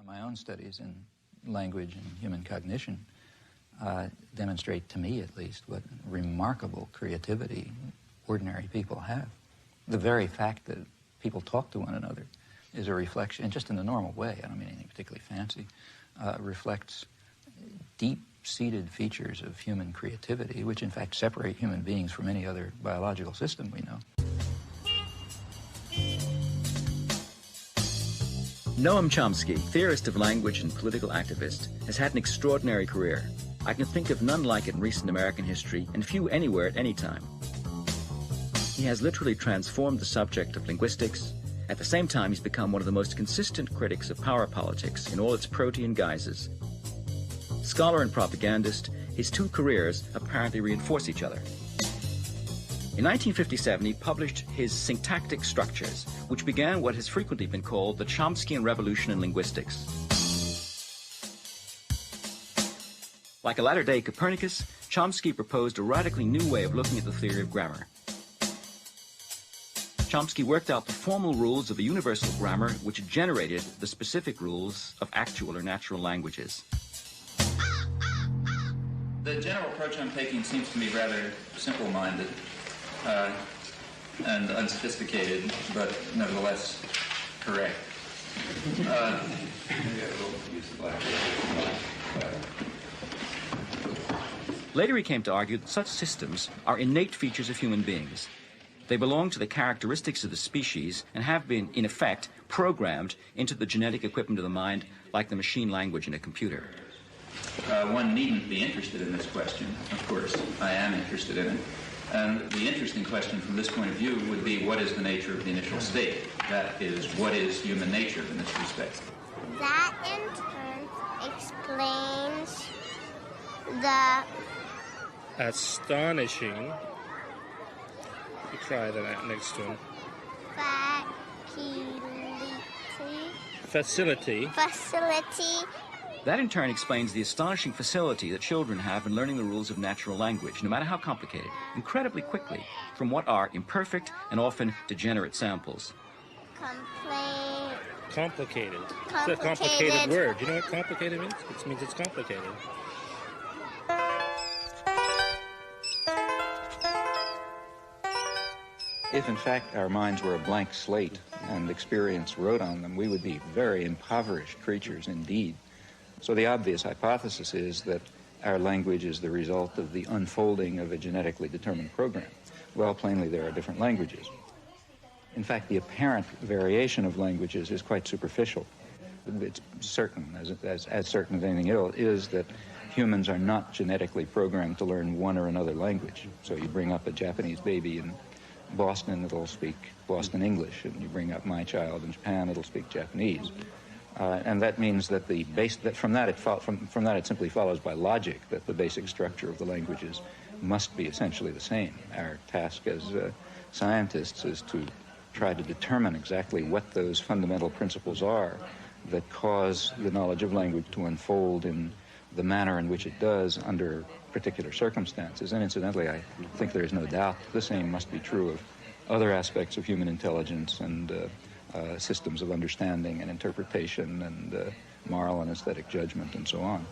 My own studies in language and human cognition demonstrate, to me at least, what remarkable creativity ordinary people have. The very fact that people talk to one another is a reflection, and just in the normal way, I don't mean anything particularly fancy, reflects deep-seated features of human creativity, which in fact separate human beings from any other biological system we know. Noam Chomsky, theorist of language and political activist, has had an extraordinary career. I can think of none like it in recent American history, and few anywhere at any time. He has literally transformed the subject of linguistics. At the same time, he's become one of the most consistent critics of power politics in all its protean guises. Scholar and propagandist, his two careers apparently reinforce each other. In 1957, he published his Syntactic Structures, which began what has frequently been called the Chomskyan Revolution in linguistics. Like a latter-day Copernicus, Chomsky proposed a radically new way of looking at the theory of grammar. Chomsky worked out the formal rules of a universal grammar which generated the specific rules of actual or natural languages. The general approach I'm taking seems to me rather simple-minded and unsophisticated, but nevertheless correct. Later he came to argue that such systems are innate features of human beings. They belong to the characteristics of the species and have been, in effect, programmed into the genetic equipment of the mind like the machine language in a computer. One needn't be interested in this question. Of course, I am interested in it. And the interesting question from this point of view would be, what is the nature of the initial state? That is, what is human nature in this respect? That, in turn, explains the astonishing. You try the next one. Facility. That in turn explains the astonishing facility that children have in learning the rules of natural language, no matter how complicated, incredibly quickly, from what are imperfect and often degenerate samples. Complicated. It's a complicated word. You know what complicated means? It means it's complicated. If, in fact, our minds were a blank slate and experience wrote on them, we would be very impoverished creatures indeed. So the obvious hypothesis is that our language is the result of the unfolding of a genetically determined program. Well, plainly, there are different languages. In fact, the apparent variation of languages is quite superficial. It's certain, as certain as anything else, is that humans are not genetically programmed to learn one or another language. So you bring up a Japanese baby in Boston, it'll speak Boston English, and you bring up my child in Japan, it'll speak Japanese. And that means that from that it simply follows by logic that the basic structure of the languages must be essentially the same. Our task as scientists is to try to determine exactly what those fundamental principles are that cause the knowledge of language to unfold in the manner in which it does under particular circumstances. And incidentally, I think there is no doubt the same must be true of other aspects of human intelligence and systems of understanding and interpretation and moral and aesthetic judgment and so on.